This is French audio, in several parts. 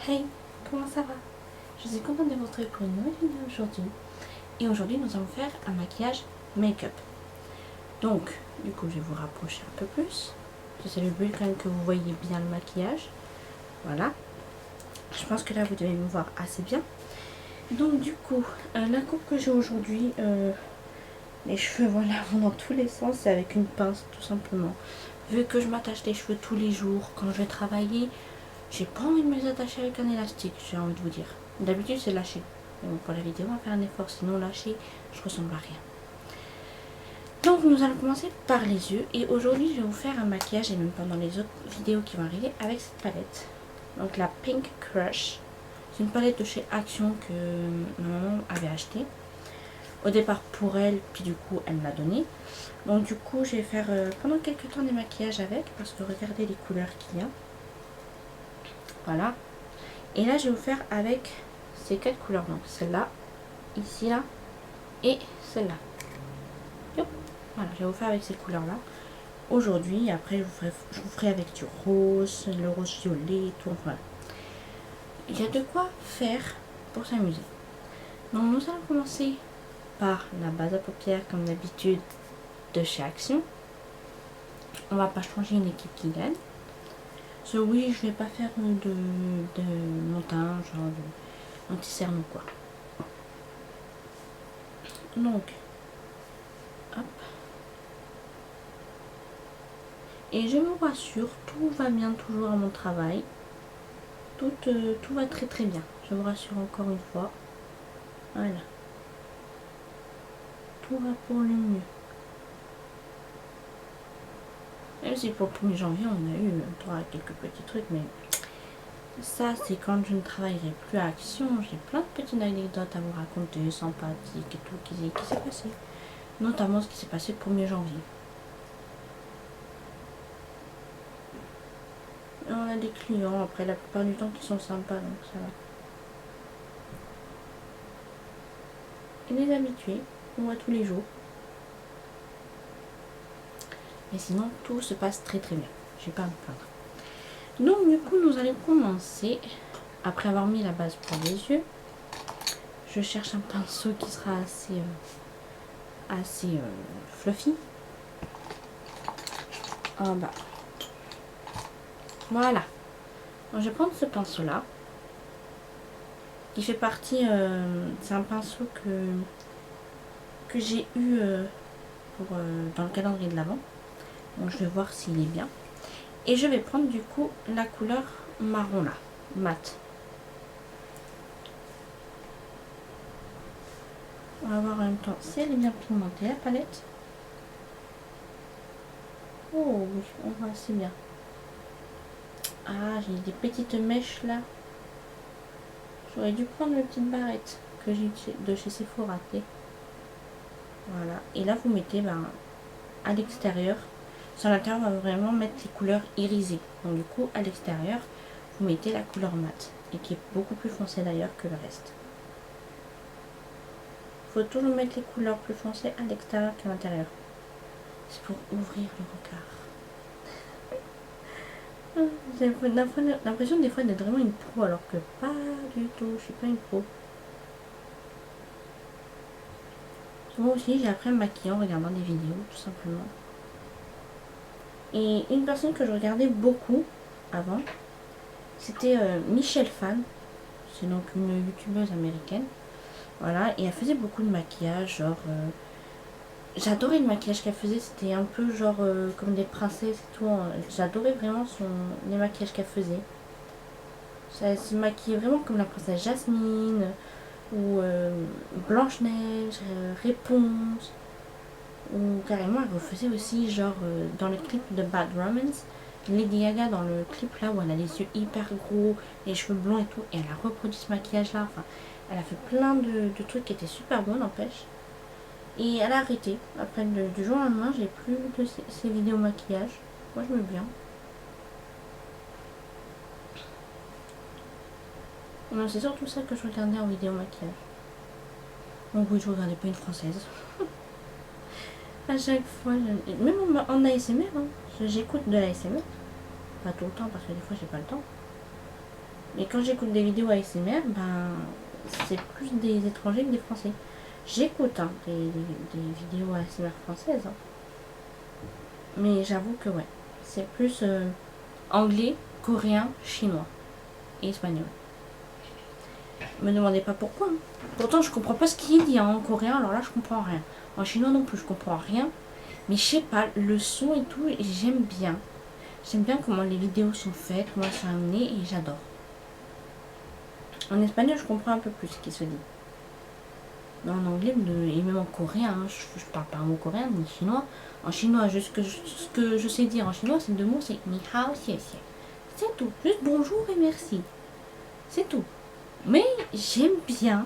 Hey, comment ça va? Je suis contente de vous retrouver pour une nouvelle vidéo aujourd'hui. Et aujourd'hui, nous allons faire un maquillage make-up. Donc, du coup, je vais vous rapprocher un peu plus. C'est le but quand même que vous voyez bien le maquillage. Voilà. Je pense que là, vous devez me voir assez bien. Donc, du coup, la coupe que j'ai aujourd'hui, les cheveux, voilà, vont dans tous les sens. C'est avec une pince, tout simplement. Vu que je m'attache les cheveux tous les jours, quand je vais travailler, j'ai pas envie de me les attacher avec un élastique, j'ai envie de vous dire. D'habitude, c'est lâché. Mais bon, pour la vidéo, on va faire un effort. Sinon, lâché, je ressemble à rien. Donc, nous allons commencer par les yeux. Et aujourd'hui, je vais vous faire un maquillage, et même pendant les autres vidéos qui vont arriver, avec cette palette. Donc, la Pink Crush. C'est une palette de chez Action que ma maman avait achetée. Au départ pour elle, puis du coup, elle me l'a donnée. Donc, du coup, je vais faire pendant quelques temps des maquillages avec, parce que regardez les couleurs qu'il y a. Voilà. Et là, je vais vous faire avec ces 4 couleurs. Donc, celle-là, ici, là, et celle-là. Voilà, je vais vous faire avec ces couleurs-là. Aujourd'hui, après, je vous ferai avec du rose, le rose violet et tout. Voilà. Il y a de quoi faire pour s'amuser. Donc, nous allons commencer par la base à paupières, comme d'habitude, de chez Action. On va pas changer une équipe qui gagne. Oui, je vais pas faire de montage, genre de anti-cerne ou quoi. Donc, hop. Et je me rassure, tout va bien toujours à mon travail. Tout va très très bien. Je vous rassure encore une fois. Voilà. Tout va pour le mieux. Même si pour le 1er janvier, on a eu droit à quelques petits trucs, mais ça, c'est quand je ne travaillerai plus à Action. J'ai plein de petites anecdotes à vous raconter, sympathiques et tout, qui s'est passé. Notamment ce qui s'est passé le 1er janvier. Et on a des clients, après, la plupart du temps, qui sont sympas, donc ça va. Et les habitués, on voit tous les jours. Mais sinon, tout se passe très très bien. Je vais pas à me plaindre. Donc, du coup, nous allons commencer. Après avoir mis la base pour les yeux, je cherche un pinceau qui sera assez fluffy. En bas. Voilà. Donc, je vais prendre ce pinceau là. Qui fait partie. C'est un pinceau que j'ai eu dans le calendrier de l'Avent. Donc, je vais voir s'il est bien. Et je vais prendre du coup la couleur marron là, mat. On va voir en même temps si elle est bien pigmentée la palette. Oh oui, on voit assez bien. Ah, j'ai des petites mèches là. J'aurais dû prendre une petite barrette que j'ai de chez Sephora. Voilà. Et là vous mettez à l'extérieur. Sur l'intérieur, on va vraiment mettre les couleurs irisées. Donc du coup, à l'extérieur, vous mettez la couleur mat. Et qui est beaucoup plus foncée d'ailleurs que le reste. Il faut toujours mettre les couleurs plus foncées à l'extérieur qu'à l'intérieur. C'est pour ouvrir le regard. J'ai l'impression des fois d'être vraiment une pro alors que pas du tout, je suis pas une pro. Moi aussi j'ai appris à me maquiller en regardant des vidéos tout simplement. Et une personne que je regardais beaucoup avant, c'était Michelle Fan. C'est donc une youtubeuse américaine. Voilà, et elle faisait beaucoup de maquillage, genre... j'adorais le maquillage qu'elle faisait, c'était un peu genre comme des princesses et tout. J'adorais vraiment les maquillages qu'elle faisait. Elle se maquillait vraiment comme la princesse Jasmine, ou Blanche-Neige, Réponse. Ou carrément elle refaisait aussi genre dans le clip de Bad Romance, Lady Gaga dans le clip là où elle a les yeux hyper gros, les cheveux blonds et tout, et elle a reproduit ce maquillage là, enfin elle a fait plein de trucs qui étaient super bons n'empêche. Et elle a arrêté, après du jour au lendemain j'ai plus de ces vidéos maquillage, moi je me bien. Non, c'est surtout ça que je regardais en vidéo maquillage. Donc oui, je regardais pas une française. À chaque fois, même en ASMR, hein, j'écoute de l'ASMR. Pas tout le temps parce que des fois j'ai pas le temps. Mais quand j'écoute des vidéos ASMR, ben c'est plus des étrangers que des Français. J'écoute hein, des vidéos ASMR françaises. Hein. Mais j'avoue que ouais, c'est plus anglais, coréen, chinois et espagnol. Me demandez pas pourquoi. Hein. Pourtant, je comprends pas ce qu'il dit hein, en coréen, alors là, je comprends rien. En chinois non plus, je comprends rien. Mais je sais pas, le son et tout, j'aime bien. J'aime bien comment les vidéos sont faites, comment elles sont amenées et j'adore. En espagnol, je comprends un peu plus ce qui se dit. Mais en anglais, et même en coréen, hein, je parle pas un mot coréen ni chinois. En chinois, ce que je sais dire en chinois, c'est deux mots, c'est ni hao, xie xie. C'est tout. Juste bonjour et merci. C'est tout. Mais j'aime bien.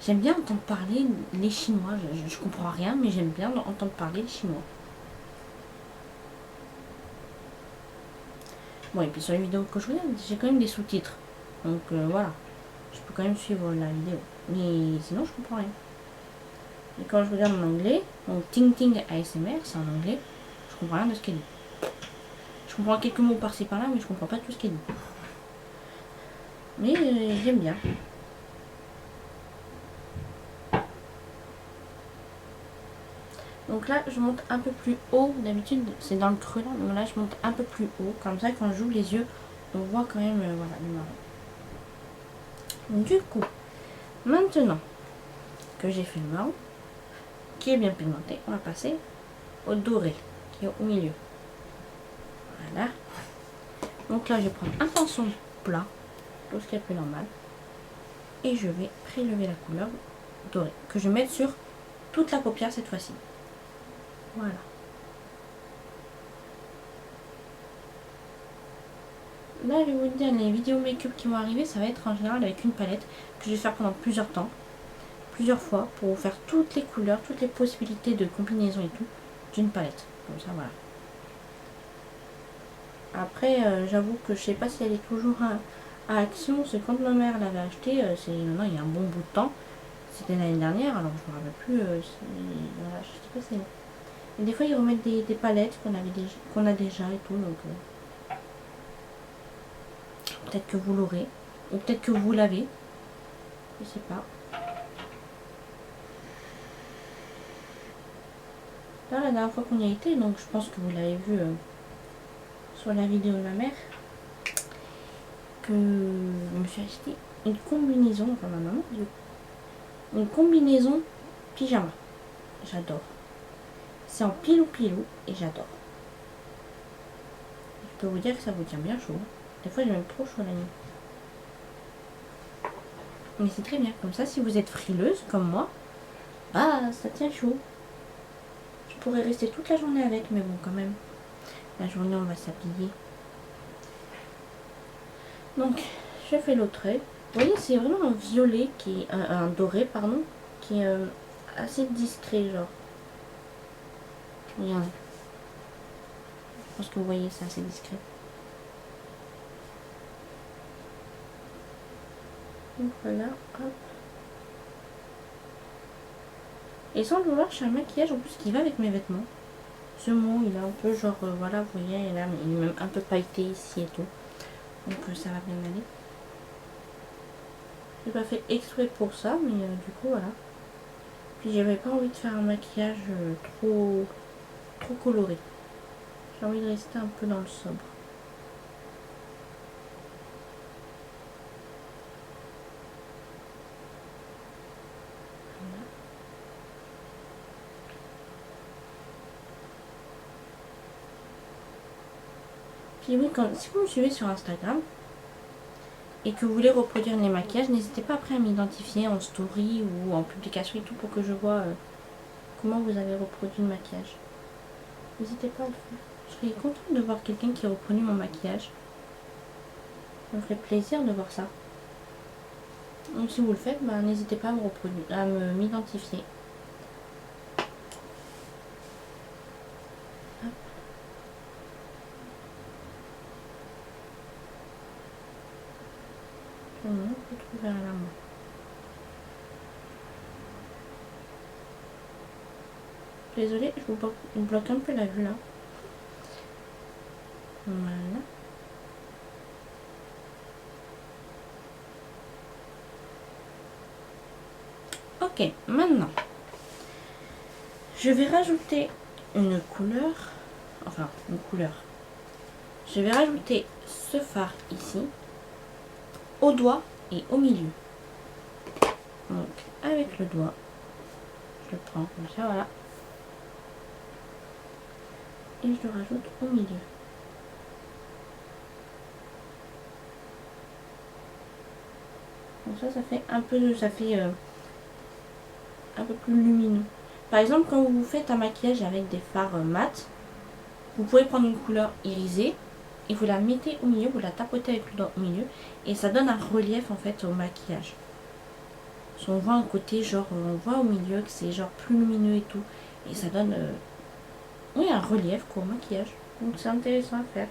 J'aime bien entendre parler les Chinois. Je comprends rien, mais j'aime bien entendre parler les Chinois. Bon, et puis sur les vidéos que je regarde, j'ai quand même des sous-titres. Donc voilà. Je peux quand même suivre la vidéo. Mais sinon, je comprends rien. Et quand je regarde en anglais, donc Ting Ting ASMR, c'est en anglais, je comprends rien de ce qu'elle dit. Je comprends quelques mots par-ci par-là, mais je comprends pas tout ce qu'elle dit. Mais j'aime bien. Donc là, je monte un peu plus haut. D'habitude, c'est dans le creux là. Donc là, je monte un peu plus haut. Comme ça, quand j'ouvre les yeux, on voit quand même voilà, le marron. Du coup, maintenant que j'ai fait le marron, qui est bien pigmenté, on va passer au doré, qui est au milieu. Voilà. Donc là, je vais prendre un pinceau plat, tout ce qui est plus normal. Et je vais prélever la couleur dorée, que je vais mettre sur toute la paupière cette fois-ci. Voilà. Là, je vais vous dire, les vidéos make-up qui vont arriver, ça va être en général avec une palette que je vais faire pendant plusieurs temps, plusieurs fois, pour vous faire toutes les couleurs, toutes les possibilités de combinaison et tout, d'une palette. Comme ça, voilà. Après, j'avoue que je sais pas si elle est toujours à Action. C'est quand ma mère l'avait acheté, c'est maintenant il y a un bon bout de temps. C'était l'année dernière, alors je me rappelle plus. Voilà, je sais pas si. Et des fois, ils remettent des palettes qu'on a déjà et tout, donc peut-être que vous l'aurez, ou peut-être que vous l'avez, je sais pas. Là, la dernière fois qu'on y a été, donc je pense que vous l'avez vu sur la vidéo de ma mère, que je me suis acheté une combinaison, enfin ma maman, une combinaison pyjama. J'adore. C'est en pilou-pilou et j'adore. Je peux vous dire que ça vous tient bien chaud. Des fois, j'ai même trop chaud la nuit. Mais c'est très bien. Comme ça, si vous êtes frileuse comme moi, bah, ça tient chaud. Je pourrais rester toute la journée avec, mais bon, quand même. La journée, on va s'habiller. Donc, je fais l'autre œil. Vous voyez, c'est vraiment un violet, un doré, pardon, qui est assez discret, genre. Regardez. Je pense que vous voyez, c'est assez discret. Donc voilà, hop. Et sans le vouloir, j'ai un maquillage en plus qui va avec mes vêtements. Ce mot, il est un peu genre, voilà, vous voyez, là, il est même un peu pailleté ici et tout. Donc ça va bien aller. J'ai pas fait exprès pour ça, mais du coup, voilà. Puis j'avais pas envie de faire un maquillage trop coloré. J'ai envie de rester un peu dans le sobre. Puis oui, si vous me suivez sur Instagram et que vous voulez reproduire les maquillages, n'hésitez pas après à m'identifier en story ou en publication et tout pour que je vois comment vous avez reproduit le maquillage. N'hésitez pas à le faire. Je serais contente de voir quelqu'un qui reproduit mon maquillage. Ça me ferait plaisir de voir ça. Donc si vous le faites, bah, n'hésitez pas à m'identifier. Je vais trouver un lame. Désolée, je vous bloque un peu la vue là. Voilà. Ok, maintenant, je vais rajouter une couleur. Enfin, une couleur. Je vais rajouter ce fard ici, au doigt et au milieu. Donc, avec le doigt, je le prends comme ça, voilà. Et je le rajoute au milieu. Donc ça fait un peu, un peu plus lumineux. Par exemple, quand vous faites un maquillage avec des fards mat, vous pouvez prendre une couleur irisée et vous la mettez au milieu, vous la tapotez avec le doigt au milieu et ça donne un relief en fait au maquillage. Si on voit un côté genre, on voit au milieu que c'est genre plus lumineux et tout et ça donne oui, un relief quoi, au maquillage. Donc c'est intéressant à faire.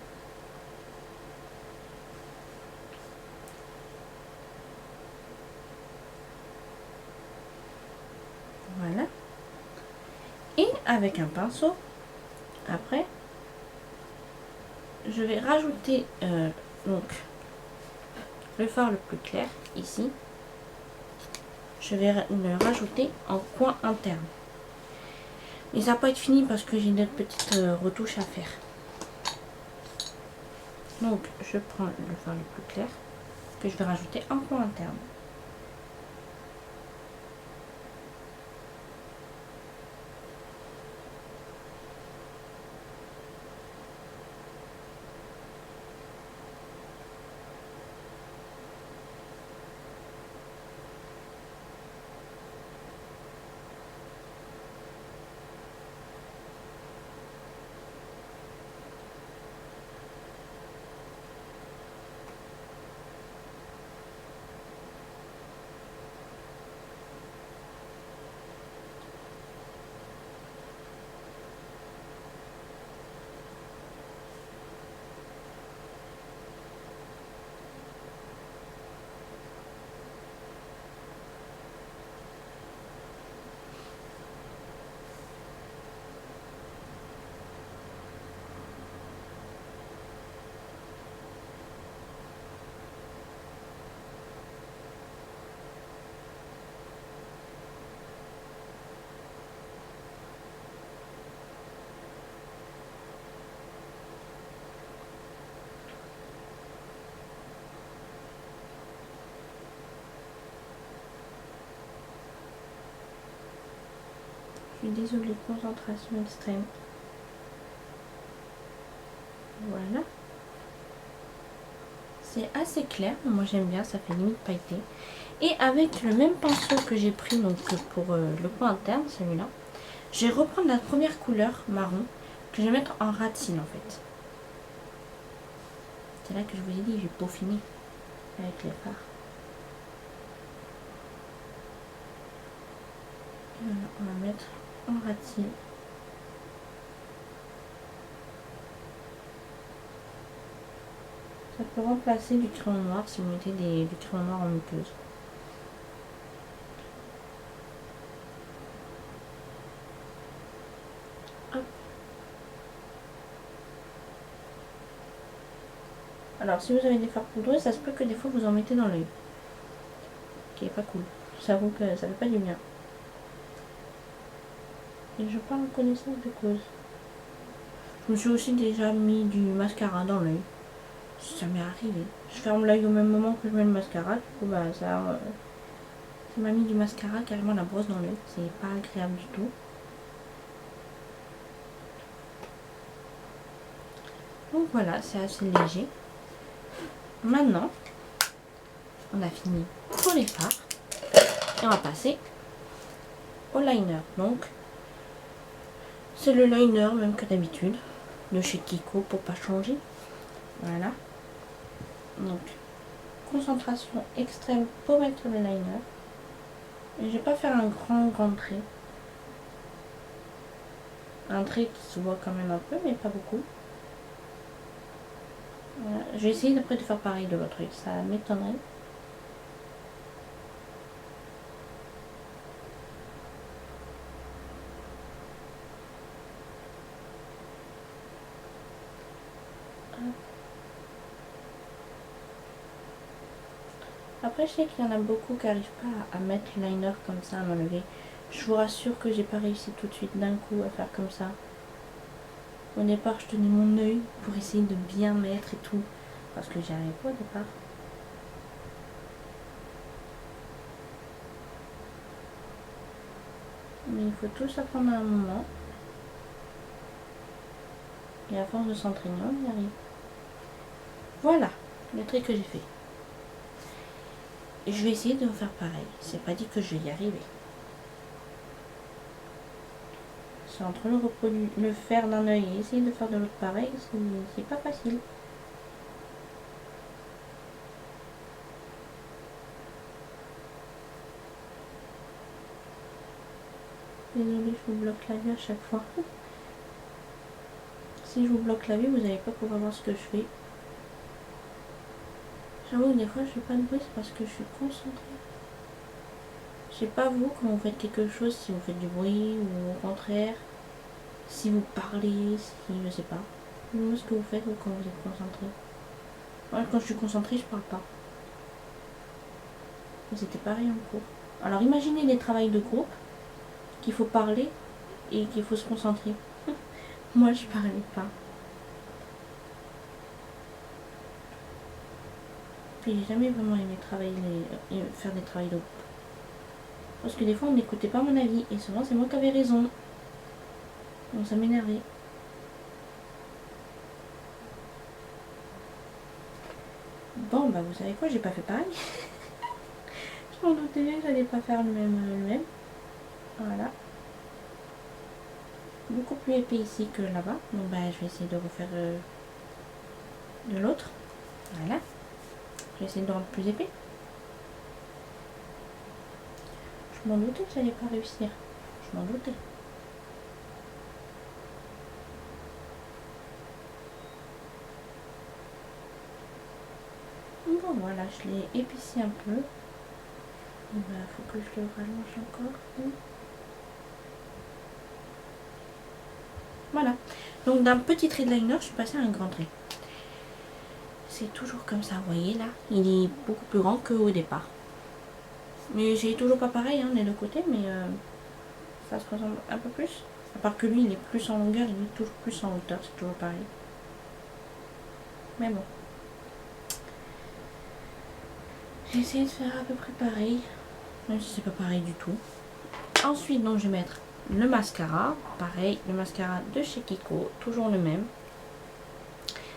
Voilà. Et avec un pinceau, après, je vais rajouter donc le fard le plus clair ici. Je vais le rajouter en coin interne. Mais ça va pas être fini parce que j'ai d'autres petites retouches à faire. Donc je prends le fard le plus clair que je vais rajouter en coin interne. Je suis désolée, concentration extrême. Voilà. C'est assez clair, moi j'aime bien, ça fait limite pailleté. Et avec le même pinceau que j'ai pris donc pour le coin interne, celui-là, je vais reprendre la première couleur marron que je vais mettre en ras de cils en fait. C'est là que je vous ai dit, je vais peaufiner avec les fards. Et voilà, on va mettre en ras de cils. Ça peut remplacer du crayon noir si vous mettez du crayon noir en muqueuse. Hop. Alors si vous avez des fards poudreux, ça se peut que des fois vous en mettez dans l'œil. Qui est pas cool. J'avoue que ça fait pas du bien. Et je parle en connaissance de cause. Je me suis aussi déjà mis du mascara dans l'œil. Ça m'est arrivé. Je ferme l'œil au même moment que je mets le mascara. Du coup, bah, ça m'a mis du mascara, carrément la brosse dans l'œil. C'est pas agréable du tout. Donc voilà, c'est assez léger. Maintenant, on a fini pour les fards. Et on va passer au liner. Donc, c'est le liner même que d'habitude. De chez Kiko pour pas changer. Voilà. Donc, concentration extrême pour mettre le liner. Et je vais pas faire un grand trait. Un trait qui se voit quand même un peu, mais pas beaucoup. Voilà. Je vais essayer après de faire pareil de l'autre œil, ça m'étonnerait. Après, je sais qu'il y en a beaucoup qui n'arrivent pas à mettre le liner comme ça, à m'enlever. Je vous rassure que j'ai pas réussi tout de suite d'un coup à faire comme ça. Au départ, je tenais mon œil pour essayer de bien mettre et tout. Parce que j'y arrivais pas au départ. Mais il faut tout s'apprendre à un moment. Et à force de s'entraîner, on y arrive. Voilà le trait que j'ai fait. Et je vais essayer de faire pareil. C'est pas dit que je vais y arriver. C'est entre le faire d'un œil et essayer de faire de l'autre pareil, c'est pas facile. Désolée, je vous bloque la vue à chaque fois. Si je vous bloque la vue, vous n'allez pas pouvoir voir ce que je fais. J'avoue que des fois je fais pas de bruit, c'est parce que je suis concentrée. Je sais pas vous, quand vous faites quelque chose, si vous faites du bruit ou au contraire, si vous parlez, si je sais pas. Dis-moi ce que vous faites quand vous êtes concentré. Moi, quand je suis concentrée, je parle pas. Mais c'était pareil en cours. Alors imaginez les travails de groupe, qu'il faut parler et qu'il faut se concentrer. Moi, je parlais pas. Puis j'ai jamais vraiment aimé faire des travails de groupe. Parce que des fois, on n'écoutait pas mon avis. Et souvent, c'est moi qui avais raison. Donc ça m'énervait. Bon, bah vous savez quoi, j'ai pas fait pareil. Je m'en doutais bien que j'allais pas faire le même. Voilà. Beaucoup plus épais ici que là-bas. Donc bah je vais essayer de refaire de l'autre. Voilà. Je vais essayer de rendre plus épais. Je m'en doutais que j'allais pas réussir. Je m'en doutais. Bon voilà, je l'ai épicé un peu. Il faut que je le rallonge encore. Voilà. Donc d'un petit trait de liner, je suis passée à un grand trait. C'est toujours comme ça, vous voyez là. Il est beaucoup plus grand qu'au départ. Mais j'ai toujours pas pareil hein, des deux côtés, mais ça se ressemble un peu plus. À part que lui, il est plus en longueur, il est toujours plus en hauteur, c'est toujours pareil. Mais bon. J'ai essayé de faire à peu près pareil, même si c'est pas pareil du tout. Ensuite, donc, je vais mettre le mascara. Pareil, le mascara de chez Kiko, toujours le même.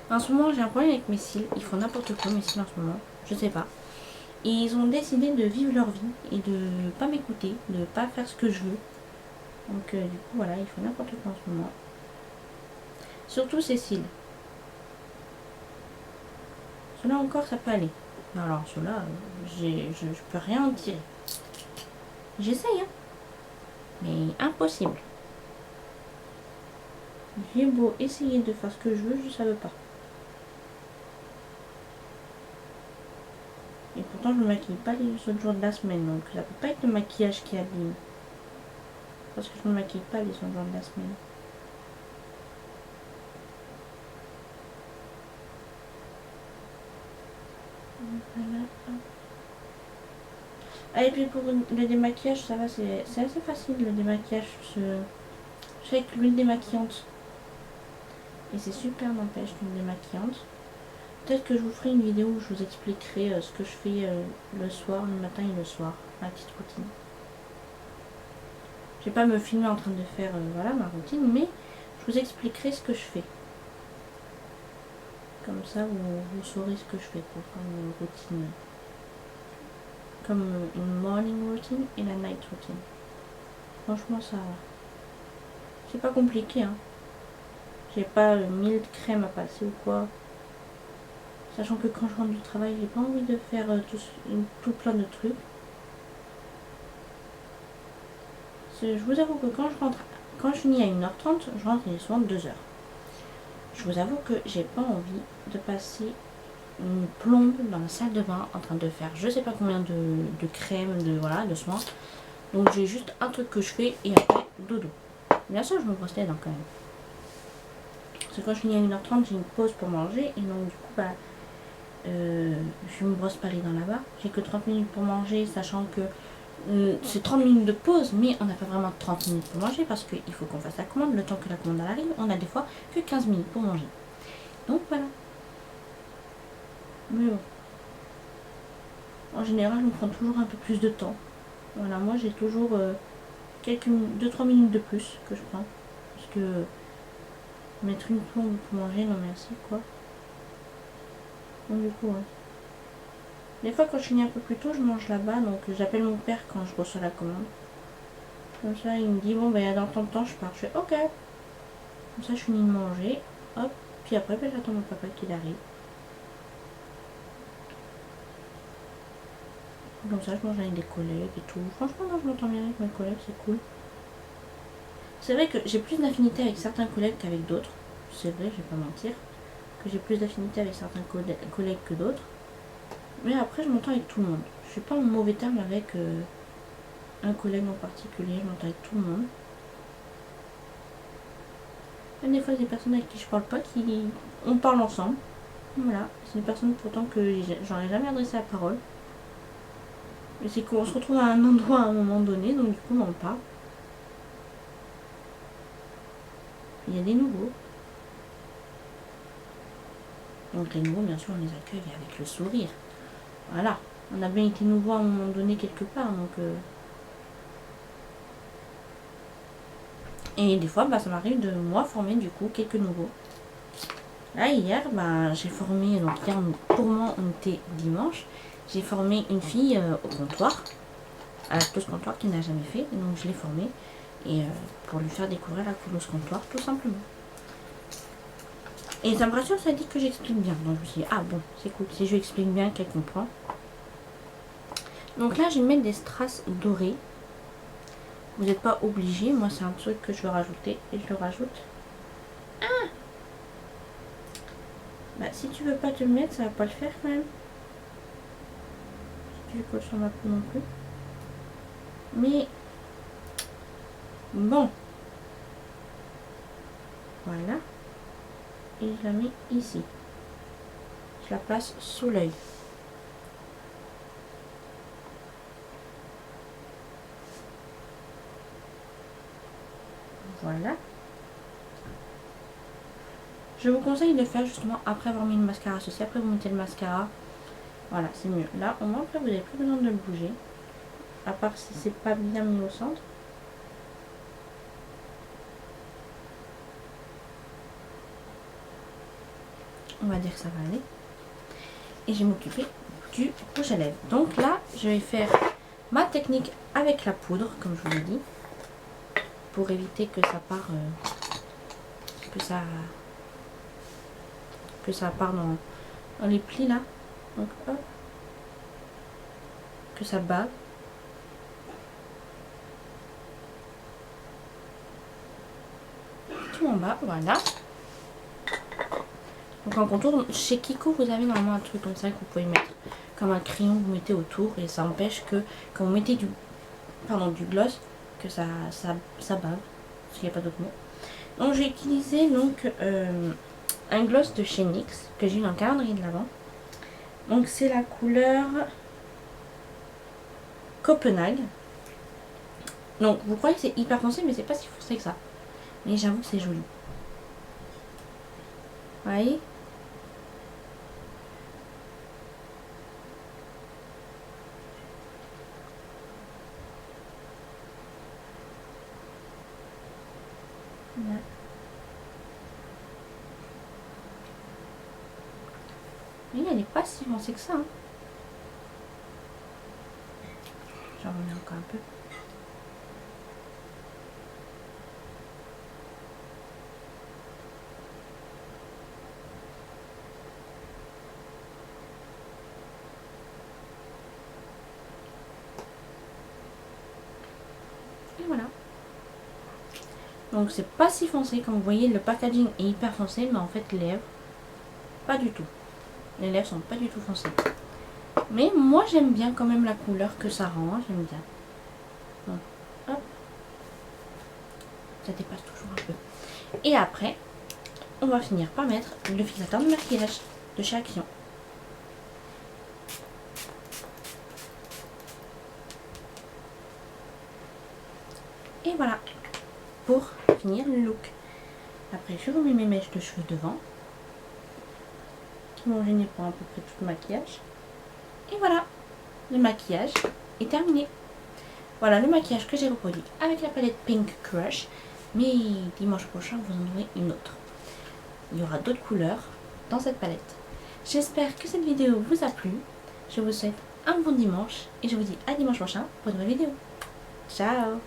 En ce moment, j'ai un problème avec mes cils. Ils font n'importe quoi, mes cils, en ce moment. Je sais pas. Et ils ont décidé de vivre leur vie et de pas m'écouter, de pas faire ce que je veux. Donc, du coup, voilà, ils font n'importe quoi en ce moment. Surtout ces cils. Ceux-là encore, ça peut aller. Alors, ceux-là, je peux rien en tirer. J'essaye, hein. Mais impossible. J'ai beau essayer de faire ce que je veux, je ne savais pas. Et pourtant, je ne me maquille pas les autres jours de la semaine. Donc, ça peut pas être le maquillage qui abîme. Parce que je ne me maquille pas les autres jours de la semaine. Voilà. Ah, et puis pour le démaquillage, ça va, c'est assez facile le démaquillage. Je fais avec l'huile démaquillante. Et c'est super, n'empêche, l'huile démaquillante. Peut-être que je vous ferai une vidéo où je vous expliquerai ce que je fais le soir, le matin et le soir. Ma petite routine. Je vais pas me filmer en train de faire voilà, ma routine, mais je vous expliquerai ce que je fais. Comme ça, vous saurez ce que je fais pour faire une routine. Comme une morning routine et la night routine. Franchement, ça c'est pas compliqué, hein. J'ai pas 1000 crèmes à passer ou quoi. Sachant que quand je rentre du travail, j'ai pas envie de faire tout plein de trucs. Je vous avoue que quand je finis à 1h30, je rentre, il est souvent 2h. Je vous avoue que j'ai pas envie de passer une plombe dans la salle de bain en train de faire je sais pas combien de crème, de soins. Donc j'ai juste un truc que je fais et après dodo. Bien sûr, je me brosse les dents quand même. Parce que quand je finis à 1h30, j'ai une pause pour manger et donc du coup, bah, je me brosse pas les dents là-bas. J'ai que 30 minutes pour manger, sachant que c'est 30 minutes de pause, mais on n'a pas vraiment 30 minutes pour manger parce qu'il faut qu'on fasse la commande. Le temps que la commande arrive, on a des fois que 15 minutes pour manger. Donc voilà. Mais bon. En général, je me prends toujours un peu plus de temps. Voilà, moi j'ai toujours quelques 2-3 minutes de plus que je prends. Parce que mettre une plombe pour manger, non merci quoi. Donc du coup, ouais. Des fois quand je finis un peu plus tôt, je mange là-bas. Donc j'appelle mon père quand je reçois la commande. Comme ça, il me dit, bon ben dans tant de temps je pars. Je fais ok. Comme ça, je finis de manger. Hop. Puis après, ben, j'attends mon papa qu'il arrive. Comme ça, je mange avec des collègues et tout. Franchement, moi, je m'entends bien avec mes collègues, c'est cool. C'est vrai que j'ai plus d'affinité avec certains collègues qu'avec d'autres. C'est vrai, je vais pas mentir. Que j'ai plus d'affinité avec certains collègues que d'autres. Mais après, je m'entends avec tout le monde. Je suis pas en mauvais terme avec un collègue en particulier. Je m'entends avec tout le monde. Même des fois, il y a des personnes avec qui je parle pas, on parle ensemble. Voilà. C'est des personnes pourtant que j'en ai jamais adressé la parole. Mais c'est qu'on se retrouve à un endroit à un moment donné, donc du coup on en parle. Il y a des nouveaux. Donc les nouveaux, bien sûr, on les accueille avec le sourire. Voilà. On a bien été nouveau à un moment donné quelque part, donc... Et des fois, bah, ça m'arrive de moi former du coup quelques nouveaux. Là, hier, bah, j'ai formé, donc hier, pour moi, on était dimanche. J'ai formé une fille au comptoir, à la cloche comptoir qui n'a jamais fait. Donc je l'ai formée et pour lui faire découvrir la cloche comptoir tout simplement. Et ça me rassure, ça dit que j'explique bien. Donc je me suis dit, ah bon, c'est cool, si je explique bien qu'elle comprend. Donc là, je vais mettre des strass dorés. Vous n'êtes pas obligé, moi c'est un truc que je veux rajouter et je le rajoute. Ah, bah si tu veux pas te le mettre, ça va pas le faire quand même. Je colle sur ma peau non plus. Mais bon. Voilà. Et je la mets ici. Je la place sous l'œil. Voilà. Je vous conseille de faire justement après avoir mis le mascara associé. Après vous mettez le mascara. Voilà, c'est mieux. Là, au moins, après, vous n'avez plus besoin de le bouger. À part si c'est pas bien mis au centre. On va dire que ça va aller. Et je vais m'occuper du rouge à lèvres. Donc là, je vais faire ma technique avec la poudre, comme je vous l'ai dit. Pour éviter que ça part... que ça part dans les plis là. Donc hop. Que ça bave. Tout en bas, voilà. Donc en contour, chez Kiko, vous avez normalement un truc comme ça que vous pouvez mettre. Comme un crayon que vous mettez autour et ça empêche que quand vous mettez du gloss, que ça bave. Parce qu'il n'y a pas d'autre mot. Donc j'ai utilisé donc un gloss de chez NYX que j'ai eu dans le calendrier de l'Avent. Donc c'est la couleur Copenhague. Donc vous croyez que c'est hyper foncé, mais c'est pas si foncé que ça. Mais j'avoue que c'est joli. Vous voyez ? Là. Mais elle n'est pas si foncée que ça. Hein. J'en remets encore un peu. Et voilà. Donc c'est pas si foncé, comme vous voyez le packaging est hyper foncé, mais en fait les lèvres, pas du tout. Les lèvres sont pas du tout foncées. Mais moi j'aime bien quand même la couleur que ça rend, j'aime bien. Donc hop. Ça dépasse toujours un peu. Et après, on va finir par mettre le fixateur de maquillage de chez Action. Et voilà, pour finir le look. Après, je remets mes mèches de cheveux devant, qui m'ont gêné pour à peu près tout le maquillage. Et voilà, le maquillage est terminé. Voilà le maquillage que j'ai reproduit avec la palette Pink Crush. Mais dimanche prochain, vous en aurez une autre. Il y aura d'autres couleurs dans cette palette. J'espère que cette vidéo vous a plu. Je vous souhaite un bon dimanche et je vous dis à dimanche prochain pour une nouvelle vidéo. Ciao!